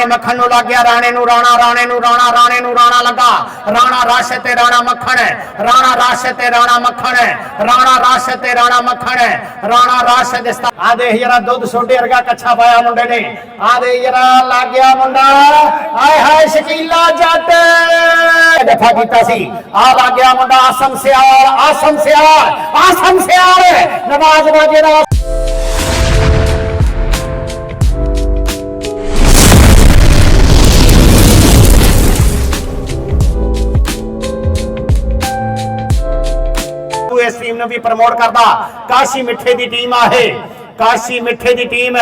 राणे मक्खन नूं लग गया राणे नूं राणा, राणे नूं राणा, राणे नूं राणा लगा, राणा रश ते राणा मक्खन है, राणा रश ते राणा मक्खन है, राणा रश ते राणा मक्खन है, राणा रश दिसदा आ देख जरा दुध सोडे वर्गा कच्छा पाया मुंडे ने, आ दे जरा लग गया मुंडा, आए हाय शकीला जट दफा कीता सी, आ लग गया मुंडा आसम सियाल, आसम सियाल, आसम सियाल नवाज बाजे दा इस टीम ने भी प्रमोट करता। काशी मिठे की टीम आहे, काशी मिठे की टीम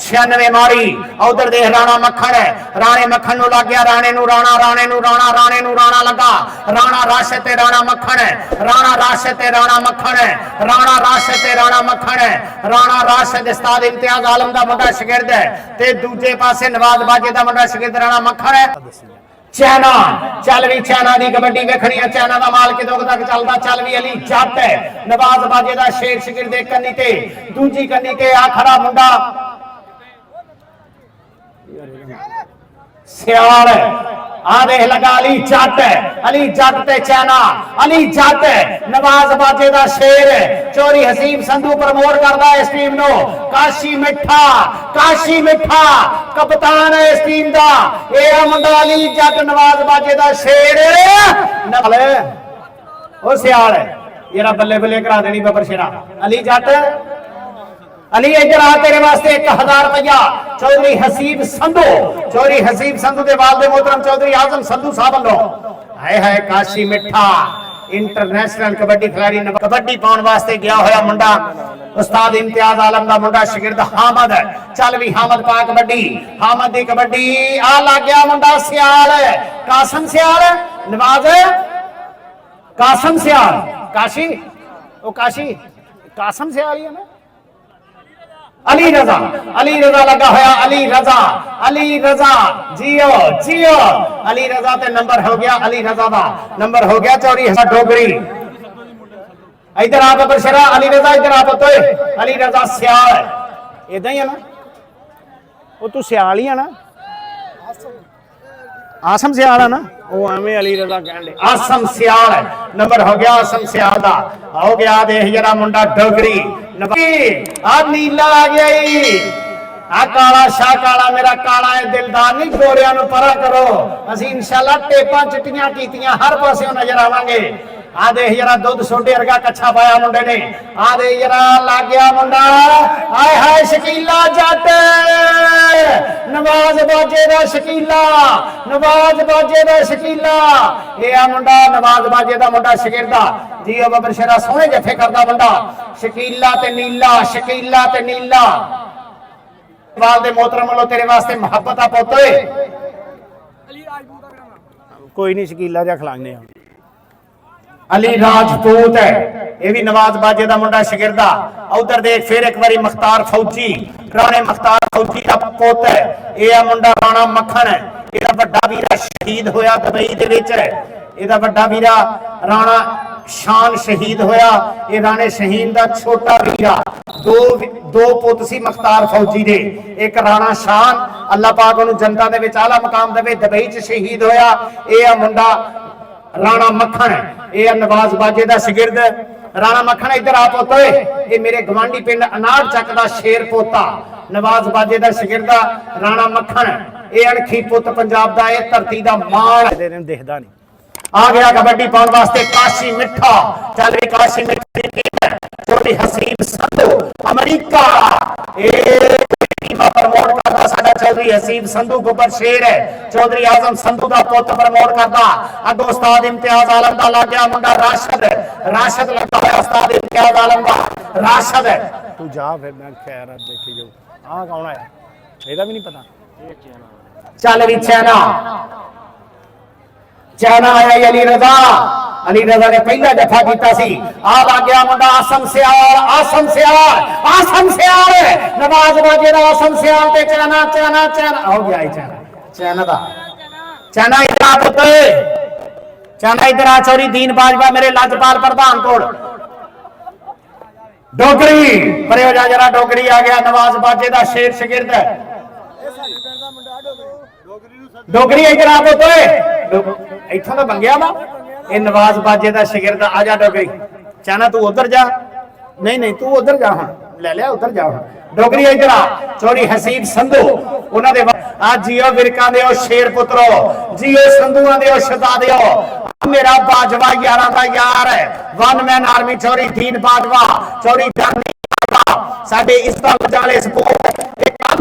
96 मारी। उधर देख राणा मक्खन है, राणे मक्खन नूं लग गया राणे नूं राणा, राणे नूं राणा, राणे नूं राणा लगा, राणा रश ते राणा मक्खन है, राणा रश ते राणा मक्खन है, राणा रश ते राणा मक्खन है, राणा रश उस्ताद इम्तियाज आलम दा मुंडा शागिर्द है ते दूजे पासे नवाज बाजे दा मुंडा शागिर्द राणा मक्खन है। चाइना चल भी चाइना की कबड्डी वेखनी है, चाइना का माल कितों तक चलता चल भी अली जट है नवाज बाजे का शेर शिगिर्द कन्नी ते दूजी कन्नी ते आ खड़ा मुंडा सियाल आ देख लगा अली जट है, अली जट ते चाइना, अली जट है नवाज बाजे का शेर है। चोरी हसीब संधू प्रमोट करता है इस टीम नो। काशी मिठा, काशी मिठा कप्तान है इस टीम का, ये मुंडा अली जट नवाज बाजे का शेर नाल ओ सियाल है जरा बल्ले बल्ले करा देनी बबर शेरा। अली जट अली इधर आ तेरे वास्ते 1000 रुपया चौधरी हसीब संधू, चौधरी हसीब संधू के वालदे मोहतरम चौधरी आजम संधू साहब लो हाय हाय काशी मिठा इंटरनेशनल कबड्डी खिलाड़ी कबड्डी पाउन वास्ते गया होया मुंडा उस्ताद इम्तियाज आलम दा मुंडा शागिर्द हामद चल भी हामद पा कबड्डी, हामद दी कबड्डी आ लग गया मुंडा सियाल कासम सियाल नवाज कासम सियाल काशी ओ काशी कासम सियाल ही है ना। अली रजा, अली रजा लगा होया, अली रजा, अली रजा जियो जियो अली रजा ते नंबर हो गया, अली रजा दा नंबर हो गया चौरी डोगरी। इधर आप बशरा अली रजा, इधर आप तो अली रजा सियाल इदा ही है ना, वो तू सियाल ही है ना, आसम सियाल है ना, वो एवं अली रजा कहने आसम सियाल नंबर हो गया आसम सियाल दा हो गया। देख जरा मुंडा डोगरी आ नीला आ गया आ काला शाह काला मेरा काला है दिलदार नहीं गोरिया नु परा करो असी इंशाल्लाह टेपा चिट्टियां कीतियां हर पासे नजर आवांगे। आ देख जरा दुध सोडे वर्गा कच्छा पाया मुंडे ने, आ दे जरा लग गया मुंडा आए हाय शकीला जट नवाज बाजे दा शकीला, नवाज बाजे दा शकीला ये आ मुंडा नवाज बाजे दा मुंडा शागिर्दा जी ओ बबर शेरा सोहने जफे करदा मुंडा शकीला ते नीला, शकीला ते नीला वाल दे मोहतरम वालों तेरे वास्ते मोहब्बत आ पोते कोई नहीं शकीला जा खिलाने अली राजपूत है ये भी नवाज बाजे का मुंडा शागिर्दा। उधर देख फिर एक बारी मुख्तार फौजी राणे मुख्तार फौजी का पुत है ये मुंडा राणा मक्खन है, ये बड़ा वीरा शहीद होया दुबई दे विच है, ये बड़ा वीरा राणा शान शहीद होया, ये राणे शहीद का छोटा वीरा दो पुत सी मुख्तार फौजी दे, एक राणा शान अल्लाह पाक उन्हें जनता दे विच आला मकाम देवे दुबई च शहीद होया। ये मुंडा राणा मक्खन ये नवाज बाजे का शागिर्द राणा मक्खन इधर आ पोता ये मेरे गवांडी पिंड अनाड़ चक का शेर पोता नवाज बाजे का शागिर्द राणा मक्खन ये अणखी पुत पंजाब का धरती का माण देखदा नहीं। आ गया कबड्डी पाउन वास्ते काशी मिठा चल भी काशी मिठा चोरी हसीब संधू अमेरिका प्रमोट करता साडा चौधरी हसीब संधू गोबर शेर है, चौधरी आजम संधू का पुत प्रमोट करता अगो उस्ताद इम्तियाज आलम का लग गया मुंडा राशद, राशद लगा है उस्ताद इम्तियाज आलम का राशद तू जा फिर मैं खैर देखी जाऊं आ कौन है ਇਹਦਾ भी नहीं पता चल भी चाइना चाइना आया अली रजा, अली रजा ने पहला दफा कीता सी आ लग गया मुंडा आसम सियाल, आसम सियाल, आसम सियाल नवाज बाजे दा आसम सियाल ते चाइना चाइना चाइना हो गया चाइना चाइना दा चाइना इधर आ पुत्र चाइना इधर आ चोरी दीन बाजवा मेरे लजपाल प्रधानकोट डोगरी परे हो जा जरा डोगरी आ गया नवाज बाजे दा शेर शागिर्द डोगरी इधर आप इथों तो बंगिया वा ये नवाज बाजे का शिगिरद आ जा डोगरी चाहना तू उधर जा नहीं नहीं तू उधर जा हाँ ले लिया उधर जा डोगरी इधर आ चौधरी हसीब संधू उन्होंने आज जियो विरका दे शेर पुत्रो जियो संधुआ दे शहजादे मेरा बाजवा यारा का यार है वन मैन आर्मी चौधरी दीन बाजवा चौधरी साडे इस वाले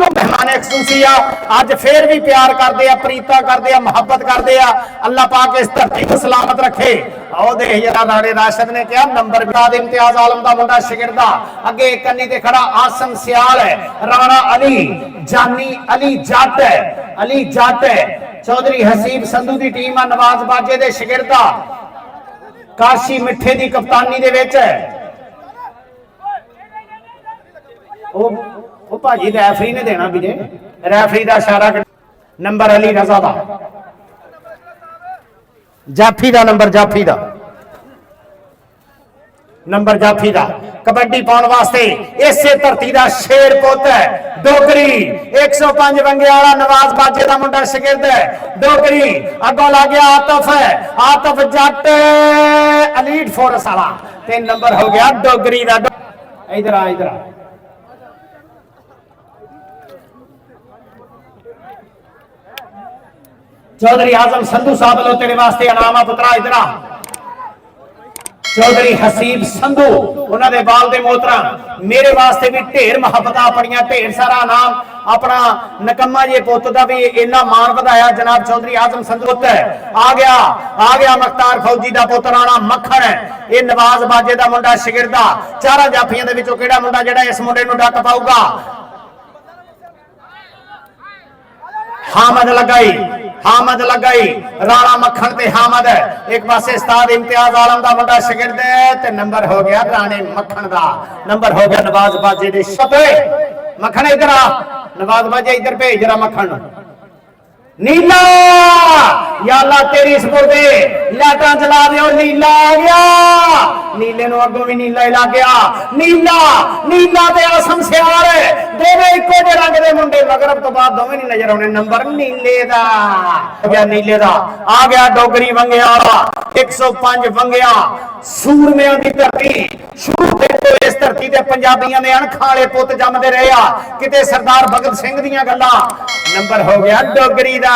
मेहमान एक्सक्लूसिव अज फिर भी प्यार करते हैं प्रीता करते हैं मुहब्बत करते हैं अल्लाह पाक इस धरती को सलामत रखे राणे राशिद ने कहा नंबर इम्तियाज आलम का मुंडा शिगिरदा अगे कन्नी ते खड़ा आसम सियाल है राणा अली जानी अली जट है अली जट है चौधरी हसीब संधू की टीम है नवाज बाजे दे शिगिरदा काशी मिठे की कप्तानी दे विच भाजी रैफरी ने देना विजय रैफरी का इशारा नंबर अली रजा का जाफी का नंबर जाफी का नंबर जाफी का कबड्डी पाने वास्ते इसे धरती का शेर पुत है डोगरी 105 वंगे वाला नवाज बाजे का मुंडा शिगिरद है डोगरी अगों ला गया आतफ है आतफ जट एलीट फोर्स वाला 3 नंबर हो गया डोगरी का इधर आ इधर आ चौधरी आजम संधू साहब लो तेरे वास्ते इनाम पुत्रा इधर चौधरी हसीब संधू उन्होंने बाल दे मोतरा मेरे वास्ते भी ढेर मुहब्बत अपनिया ढेर सारा नाम अपना नकम्मा जे पुत का भी इन्ना मान वधाया जनाब चौधरी आजम संधू आ गया मख्तार फौजी का पुत राणा मक्खन है ये नवाज बाजे का मुंडा शिगिरदा चारा जाफियां दे विचों किहड़ा मुंडा जिहड़ा इस मुंडे नूं डक पाऊगा हामद लगाई राणा मक्खन ते हामद एक पासे उस्ताद इम्तियाज आलम का मुंडा शिगिरद ते नंबर हो गया राणे मक्खन का नंबर हो गया नवाज बाजे दे शबे मक्खन इधर आ नवाज बाजे इधर भेज जरा मक्खन नीला या अल्लाह तेरी सपुर्दे लाटा चला दियो नीला आ गया नीले नु अगों भी नीला ही लग गया नीला ते आसम सियार दोवे इको जे रंग दे मुंडे मगरब तो बाद दोवे नहीं नजर आने नंबर नीले दा हो गया नीले दा आ गया डोगरी वंगिया 105 वंगिया सूरमियां दी धरती शुरू तो इस धरती ते पंजाबियां दे अणखां वाले पुत जमदे रहे आ किते सरदार भगत सिंह दीयां गल्लां नंबर हो गया डोगरी दा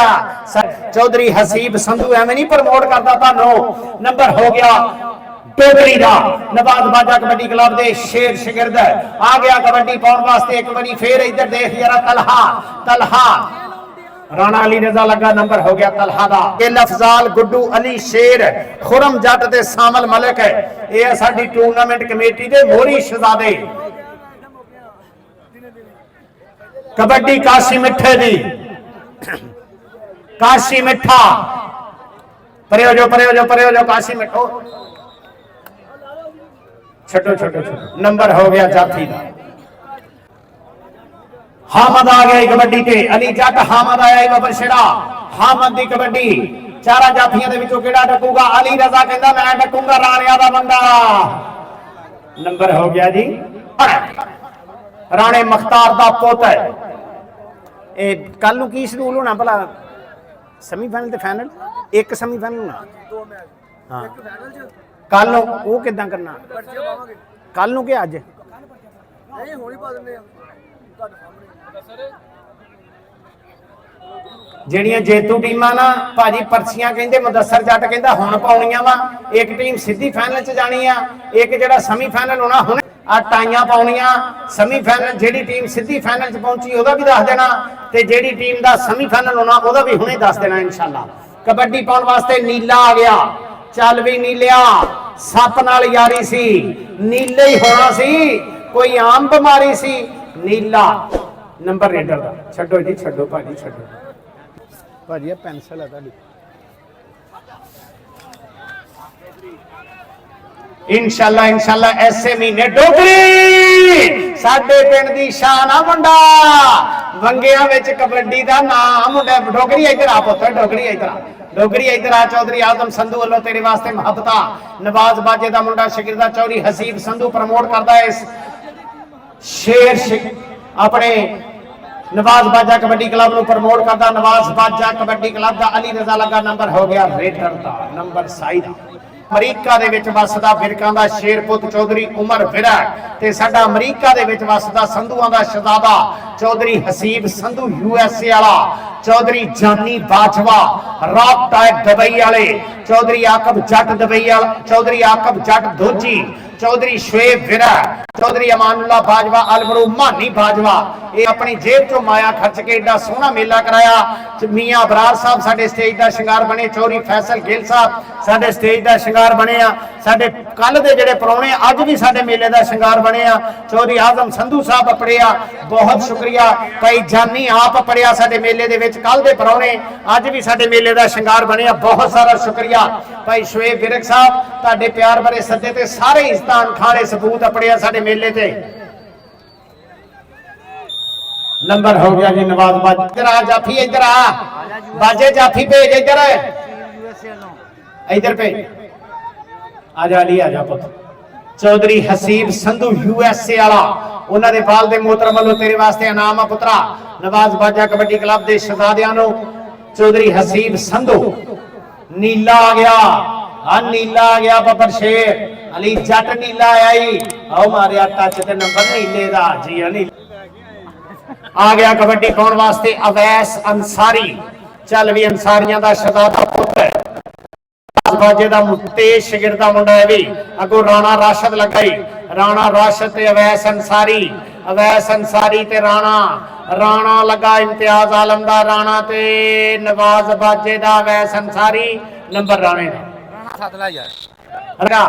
चौधरी हसीब संधू एवें नहीं प्रमोट करता तानू नंबर हो गया डोगरी दा नवाज बाजा कबड्डी क्लब दे शेर शिगिरद आ गया कबड्डी पाउण वास्ते एक बारी फिर इधर देख जरा तलहा राणा अली रजा लगा नंबर हो गया तलहा दा ये लफजाल गुड्डू अली शेर खुरम जट ते सामल मलिक है ये साडी टूर्नामेंट कमेटी दे मोहरी शहजादे कबड्डी काशी मिठे दी काशी मिठा परे हो काशी मिठो छोटो नंबर हो गया जाफी का हामद आ गया कबड्डी ते अली जट हामद आया बबरशेड़ा हामद दी कबड्डी चारा जाफियां दे विचों किहड़ा डकूगा अली रजा कहंदा मैं डकूंगा राणिया दा बंदा नंबर हो गया जी राणे मख्तार दा पुत है ए कल नूं की शेड्यूल होना भला सेमीफाइनल ते फाइनल एक सेमीफाइनल होना हां कल नूं वो किदां करना कल नूं कि अज नहीं होनी पा दिंदे ਜਿਹੜੀਆਂ ਜੇਤੂ ਟੀਮਾਂ ਨਾ ਭਾਜੀ ਪਰਚੀਆਂ ਕਹਿੰਦੇ ਮੁਦੱਸਰ ਜੱਟ ਕਹਿੰਦਾ ਹੁਣ ਪਾਉਣੀਆਂ ਵਾ ਇੱਕ ਟੀਮ ਸਿੱਧੀ ਫਾਈਨਲ ਚ ਜਾਣੀ ਆ ਇੱਕ ਜਿਹੜਾ ਸੈਮੀ ਫਾਈਨਲ ਹੋਣਾ ਹੁਣ ਆ ਟਾਈਆਂ ਪਾਉਣੀਆਂ ਸੈਮੀ ਫਾਈਨਲ ਜਿਹੜੀ ਟੀਮ ਸਿੱਧੀ ਫਾਈਨਲ ਚ ਪਹੁੰਚੀ ਉਹਦਾ ਵੀ ਦੱਸ ਦੇਣਾ ਤੇ ਜਿਹੜੀ ਟੀਮ ਦਾ ਸੈਮੀ ਫਾਈਨਲ ਹੋਣਾ ਉਹਦਾ ਵੀ ਹੁਣੇ ਦੱਸ ਦੇਣਾ ਇਨਸ਼ਾਅੱਲਾ ਕਬੱਡੀ ਪਾਉਣ ਵਾਸਤੇ ਨੀਲਾ ਆ ਗਿਆ ਚੱਲ ਵੀ ਨੀਲਿਆ ਸੱਪ ਨਾਲ ਯਾਰੀ ਸੀ ਨੀਲੇ ਹੀ ਹੋਣਾ ਸੀ ਕੋਈ ਆਮ ਬਿਮਾਰੀ ਸੀ नीला नंबर रेडर का छड्डो जी छड्डो भाजी छड्डो भाजी ये पेंसिल है ताड़ी इंशाल्लाह ऐसे महीने डोगरी साडे पिंड दी शान आ मुंडा वंगियां विच कबड्डी दा नाम मुंडा डोगरी इधर आ पुत्तर डोगरी इधर आ चौधरी आजम संधू वालों तेरे वास्ते मुहब्बता नवाज बाजे दा मुंडा शिगिरदा चौधरी हसीब संधू प्रमोट करदा है शेर अपने नवाज बाजा कबड्डी क्लब ਨੂੰ ਪ੍ਰਮੋਟ ਕਰਦਾ नवाज बाजा कबड्डी क्लब ਦਾ अली रजा लगा नंबर हो गया रेडर ਦਾ नंबर ਸਾਈ ਦਾ ਅਮਰੀਕਾ ਦੇ ਵਿੱਚ ਵਸਦਾ ਫਿਰਕਾਂ ਦਾ ਸ਼ੇਰ ਪੁੱਤ ਚੌਧਰੀ ਉਮਰ ਵਿਰਕ ਤੇ ਸਾਡਾ ਅਮਰੀਕਾ ਦੇ ਵਿੱਚ ਵਸਦਾ ਸੰਧੂਆਂ ਦਾ ਸ਼ਹਜ਼ਾਦਾ ਚੌਧਰੀ ਹਸੀਬ ਸੰਧੂ USA ਵਾਲਾ ਚੌਧਰੀ ਜਾਨੀ ਬਾਜਵਾ ਰੌਕ ਟਾਇਰ ਦੁਬਈ ਵਾਲੇ ਚੌਧਰੀ ਆਕਬ ਜੱਟ ਦੁਬਈ ਵਾਲਾ ਚੌਧਰੀ ਆਕਬ ਜੱਟ ਦੋਜੀ चौधरी शुएब विरक चौधरी अमानुल्लाह बाजवा अलमरू मानी बाजवा ये अपनी जेब चो माया खर्च के एडा सोहना मेला कराया मियां अबरार साहब साडे स्टेज दा शिंगार बने चौधरी फैसल गिल साहब साडे स्टेज दा शिंगार बने आ साडे कल दे जेडे परौणे अज भी साडे मेले दा शिंगार बने आ चौधरी आजम संधू साहब अपड़े आ बहुत शुक्रिया भाई जानी आप अपड़े आ साडे मेले दे विच कल दे परौणे अज भी साडे मेले दा शिंगार बने आ बहुत सारा शुक्रिया भाई शुएब विरक साहब तुहाडे प्यार भरे सद्दे ते सारे इस्तान खाने सबूत अपने साडे मेले ते नंबर हो गया जी नवाज बाज इधर आ जाफी इधर आ बाजे जाफी भेज इधर इधर पे आजा अली आजा पुत्र चौधरी हसीब संधू USA वाला उन्हां दे बाल दे मोहतरम वालों तेरे वास्ते इनाम आ पुत्रा नवाज बाजा कबड्डी क्लब दे शहजादियां नु चौधरी हसीब संधू नीला आ गया हाँ नीला आ गया बबर शेर अली जट नीला आई आओ मारिया टच ते नंबर नीले दा जी अली आ गया कबड्डी पाउण वास्ते अवैस अंसारी चल भी अंसारियां दा शहजादा पुत्र बाजे दा तेज शिगिर दा मुंडा है भी अगो राणा राशद लगाई राणा राशद ते अवैस अंसारी ते राणा लगा इम्तियाज आलम दा राणा ते नवाज बाजे दा अवैस अंसारी नंबर राणे दा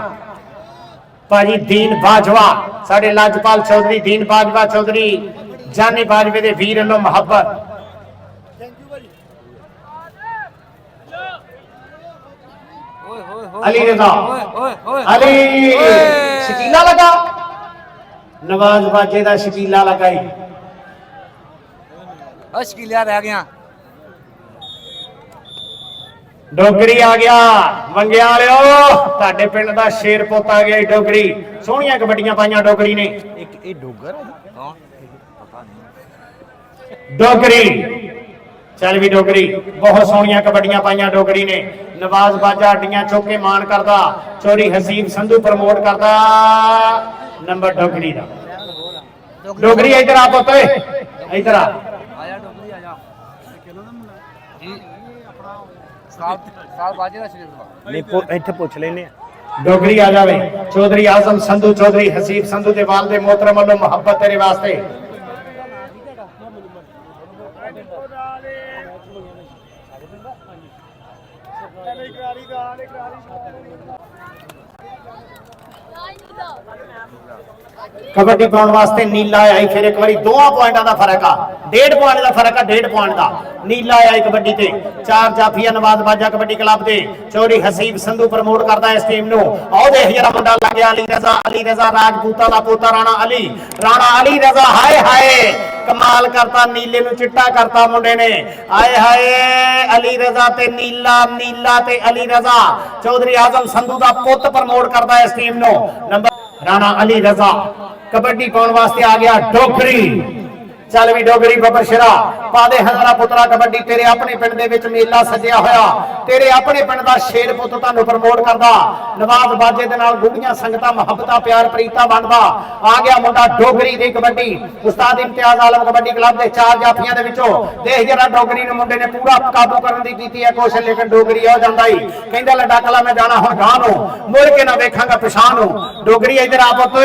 भाजी दीन बाजवा साडे लाजपाल चौधरी दीन बाजवा चौधरी जानी बाजवे दे वीर नो मोहब्बत अली रजा अली शकीला लगा नवाज बाजे दा शकीला लगाई शकीला रह गया डोगरी आ गया मंगिया वाले पिंड दा शेर पुत आ गया डोगरी सोहनिया कबड्डियां पाइया डोगरी ने डोगरी चल भी डोगरी बहुत सोहनिया कबड्डियां पाइया डोगरी ने नवाज बाजा हड्डियां चौके मान करदा चौधरी हसीब संधू प्रमोट करदा नंबर डोगरी दा डोगरी इधर आ पुत इधर आ पुछ लेने डोगरी आ जावे चौधरी आजम संधू चौधरी हसीब संधू दे वाल दे मोहतरम वालों मोहब्बत तेरे वास्ते कबड्डी पाउण वास्ते नीला आई फिर एक बारी 2 पॉइंटां दा फर्क आ 1.5 पॉइंट दा फर्क आ 1.5 पॉइंट दा नीला आई कबड्डी ते 4 जाफिया नवाज बाजा कबड्डी क्लब दे चौधरी हसीब संधू प्रमोट करदा इस टीम नु आओ देख जरा मुंडा लग गया अली रजा राजपूता दा पोता राणा अली रजा हाय हाय कमाल करता नीले नु चिट्टा करता मुंडे ने हाय हाय अली रजा ते नीला ते अली रजा चौधरी आजम संधू दा पुत प्रमोट करदा इस टीम नु नंबर राणा अली रजा कबड्डी पाउण वास्ते आ गया डोगरी चल भी डोगरी बबर शिरा पादे हजारा पुत्रा कबड्डी तेरे अपने पिंड दे विच मेला सजिया होया तेरे अपने पिंड दा शेर पुत तानू प्रमोट करदा नवाज बाजे दे नाल गुड़ियां संगतां मुहब्बतां प्यार प्रीता बनदा आ गया मुंडा डोगरी दी कबड्डी उस्ताद इम्तियाज आलम कबड्डी क्लब दे 4 जाफियां दे विचों देख जरा डोगरी नु मुंडे ने पूरा काबू करन दी कीती है कोशिश लेकिन डोगरी हो जांदा ही कहंदा लड्डा कला मैं जाना हुण गां नु मुड़ के ना वेखांगा पिछां नु डोगरी इधर आ पुत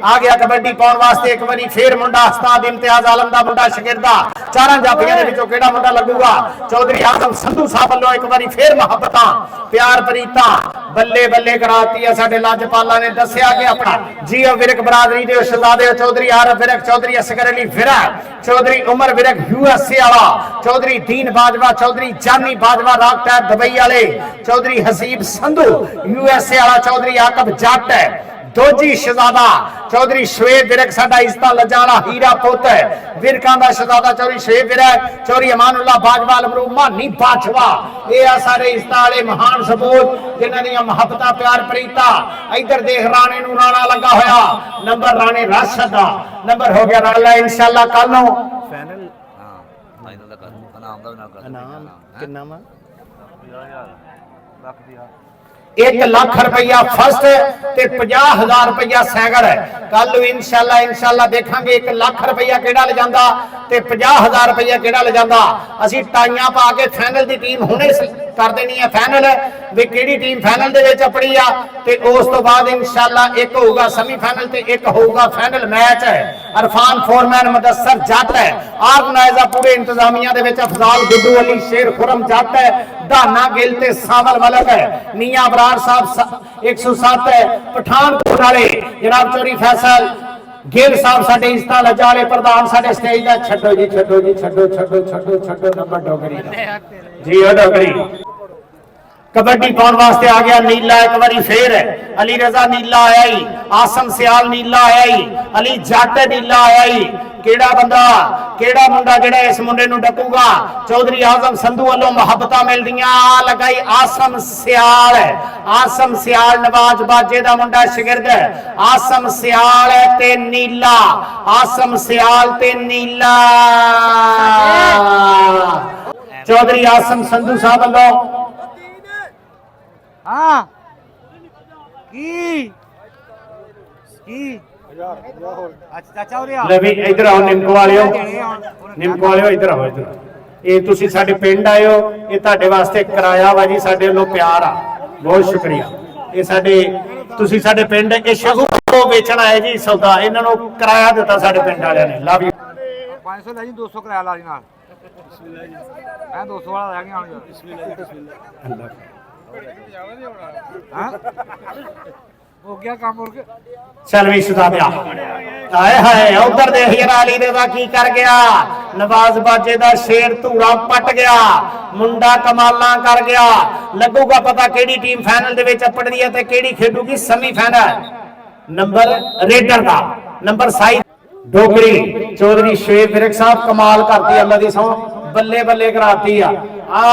आ गया कबड्डी पाउण वास्ते एक बारी फिर मुंडा उस्ताद इम्तियाज आलम दा मुंडा शगिरदा 4 जाफियां दे विचों केड़ा मुंडा लगूगा चौधरी आजम संधू साहब वालों एक बारी फिर मुहब्बतां प्यार प्रीता बल्ले बल्ले कराती है साडे लाजपाला ने दस्सिया कि अपना जियो विरक बरादरी दे शहजादे चौधरी आरफ विरक चौधरी असगर अली विरक चौधरी उमर विरक USA वाला चौधरी दीन बाजवा चौधरी जानी बाजवा राग टायर दुबई वाले चौधरी हसीब संधू USA वाला चौधरी आकब जट दोजी शहजादा चौधरी शुएब विरक साडा इस्ता लजाना हीरा पुत विरकां दा शहजादा चौधरी शुएब विरक चौधरी अमानुल्लाह बाजवा अलमरूमा नी बाजवा ये आ सारे इस्ता वाले महान सपूत जिन्हां दी मुहब्बतां प्यार प्रीता इधर देख राणे नू राणा लगा होया नंबर राणे राशद दा नंबर हो गया राणा इंशाअल्लाह कल नु फाइनल ਨਾਮ ਦਾ ਵੀ ਨਾਲ ਕਰ ਇਨਾਮ ਕਿੰਨਾ ਵਾ 50,000 ਲੱਖ ਦੀ ਆ 1 ਲੱਖ रुपया फर्स्ट ते 50,000 रुपया सैकड़ कल इंशाअल्लाह देखांगे 1 लाख रुपया केड़ा ले जांदा ते 50,000 रुपया केड़ा ले जांदा असी टाइयां पा के फाइनल दी टीम हुणे कर देनी है फाइनल वी केड़ी टीम फाइनल दे विच अपनी आ ते उस तो बाद इंशाअल्लाह एक होगा सेमीफाइनल ते एक होगा फाइनल मैच है अरफान फोरमैन मुदस्सर जट है ऑर्गेनाइजर पूरे इंतजामिया दे विच अफजाल गुड्डू अली शेर खुरम जट है दाना गिल ते सावल मलक है मियां बरार साहब 107 है पठानकोट वाले जनाब चौरी फैसल गिल साहब साडे इस्ता लजाले प्रधान साडे स्टेज दा छड्डो जी छड्डो नंबर डोगरी दा जी ओ डोगरी कबड्डी पाउण वास्ते आ गया नीला एक बारी फिर अली रजा नीला आया ही आसम सियाल नीला आया ही अली जट नीला आया ही केड़ा बंदा केड़ा मुंडा जेड़ा इस मुंडे नु डकूगा चौधरी आजम संधू वालों मुहब्बतां मिलदियां लगाई आसम सियाल नवाज बाजे दा मुंडा शिगिर्द आसम सियाल ते नीला आसम सियाल ते नीला चौधरी आसम संधू साहब वालों हाँ की अच्छा चाचा हो ले भी इधर आओ निमको वालियो इधर आओ ये तुसी साडे पिंड आए हो ये तुहाडे वास्ते किराया वा जी साडे लोग प्यार आ बहुत शुक्रिया ये साडे तुसी साडे पिंड ये शगु बेचण आए जी सौदा इन्हां नूं किराया दिता साडे पिंड वालियां ने लव यू 500 ले जी 200 किराया ला जी नाल मैं 200 वाला ले गया हूं बिस्मिल्लाह हाँ हो गया काम और चल भी सुधा दिया आए हाय उधर देख यार अली देवा की कर गया नवाज बाजे दा शेर धूरा पट गया मुंडा कमाला कर गया लगूगा पता केड़ी टीम फाइनल दे विच अपड़दी है ते केड़ी खेडूगी सेमीफाइनल नंबर रेडर दा नंबर साई डोगरी चौधरी शेर विरक साहब कमाल करती अल्लाह दी सौ बल्ले बल्ले कराती आ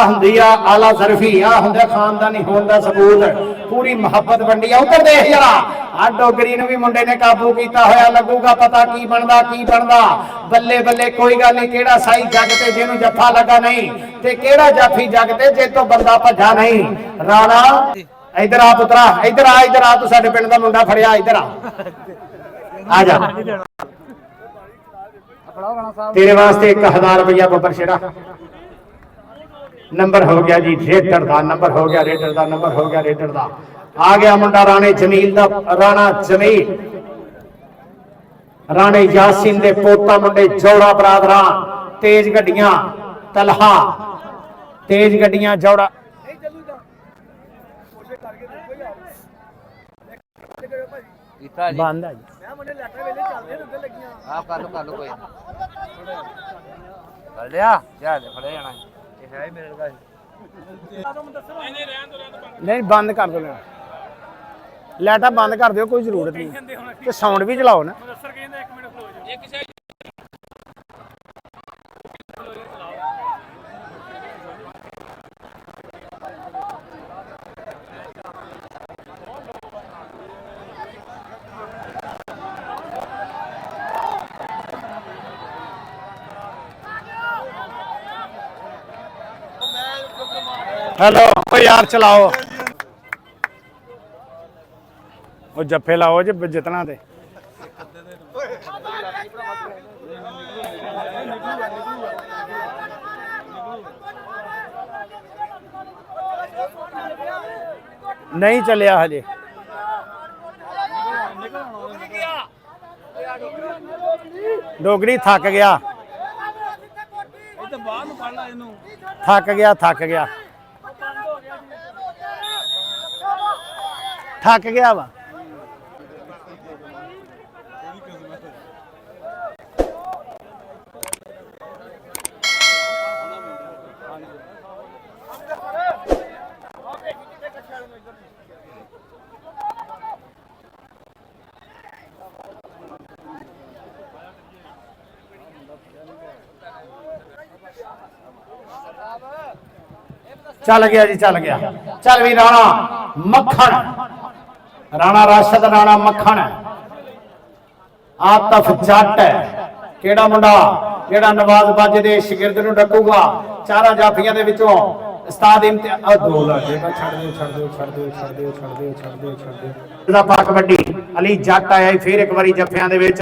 हुंदी आ आला ज़रफी आ हुंदा खानदानी होण दा सबूत पूरी मोहब्बत वंडी आ उधर देख जरा आ डोगरी नु भी मुंडे ने काबू कीता होया लगूगा पता की बनदा बल्ले बल्ले कोई गल नहीं केड़ा साई जग ते जिन्नू जफा लगा नहीं ते केड़ा जाफी जग ते जे तो बंदा भजा नहीं राणा इधर आ पुत्रा इधर आ तू साडे पिंड दा मुंडा फड़िया इधर आ जा तेरे वास्ते 1000 रुपया बब्बर शेरा नंबर हो गया जी रेडर दा नंबर हो गया रेडर दा आ गया मुंडा राणे जमील दा राणा जमील राणे यासीन दे पोता मुंडे जौड़ा बरादरां तेज गड्डियां तलहा तेज गड्डियां जौड़ा बंद है आप कर लो कोई कर लिया क्या फड़े जाना है मेरे का नहीं बंद कर दो लाइटा बंद कर दो कोई जरूरत नहीं तो साउंड भी चलाओ ना हेलो यार चलाओ वो जफे लाओ जी जितना ते नहीं चलिया हजे डोगरी थक गया थक गया वा चल गया जी चल गया चल भी राणा मक्खन राणा राशद राणा मक्खन आतफ जट है केड़ा मुंडा ਜਿਹੜਾ ਨਵਾਜ਼ ਬਾਜੇ ਦੇ ਸ਼ਾਗਿਰਦ ਨੂੰ ਡੱਕੂਗਾ। ਚਾਰਾਂ ਜਾਫੀਆਂ ਦੇ ਵਿੱਚੋਂ ਉਸਤਾਦ ਇਮਤਿਆਜ਼ ਦੋ ਲੱਗੇ ਛੱਡ ਦਿਓ ਦਾ ਪਾ ਕਬੱਡੀ ਅਲੀ ਜੱਟ ਆਇਆ ਫਿਰ ਇੱਕ ਵਾਰੀ ਜੱਫਿਆਂ ਦੇ ਵਿੱਚ।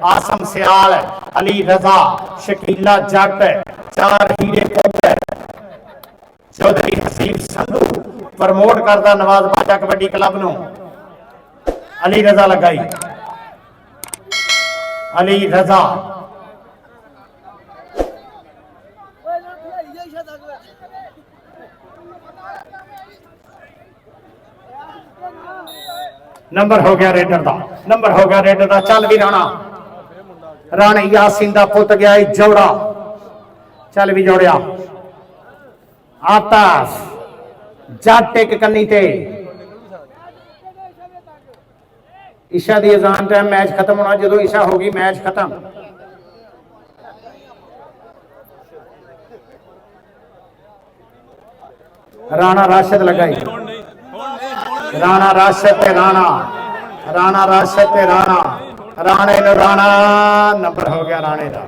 ਆਸਮ ਸਿਆਲ, ਅਲੀ ਰਜ਼ਾ, ਸ਼ਕੀਲਾ ਜੱਟ, ਚਾਰ ਹੀਰੇ ਪੁੱਤ, ਚੌਧਰੀ ਹਸੀਬ ਸੰਧੂ ਪ੍ਰਮੋਟ ਕਰਦਾ ਨਵਾਜ਼ ਬਾਜਾ ਕਬੱਡੀ ਕਲੱਬ ਨੂੰ। ਅਲੀ ਰਜ਼ਾ ਲਗਾਈ, ਅਲੀ ਰਜ਼ਾ नंबर हो गया रेडर का, नंबर हो गया रेडर का। चल भी राणा, राणे यासीन का पुत गया जोड़ा, चल भी जोड़िया। आताश जट एक कन्नी ते ईशा दी अजान टाइम मैच खत्म होना, जो ईशा होगी मैच खत्म। राणा राशिद लगाई, राणा राशिद ते राणा, राणा राशिद ते राणा, राणे नु राणा। नंबर हो गया राणे का।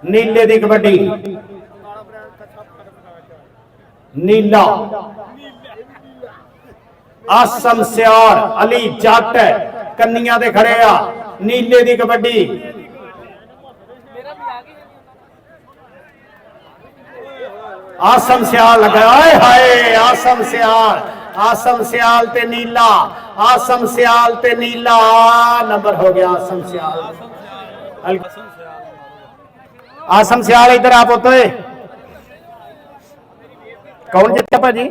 नीले दी कबड्डी, नीला आसम सियार, अली जट कन्निया दे खड़े आ। नीले दी कबड्डी, आसम सियाल लगा। हाय आसम सियाल, आसम सियाल ते नीला, आसम सियाल ते नीला। नंबर हो गया आसम सियाल। आसम सियाल इधर आप होते कौन जीता भाजी?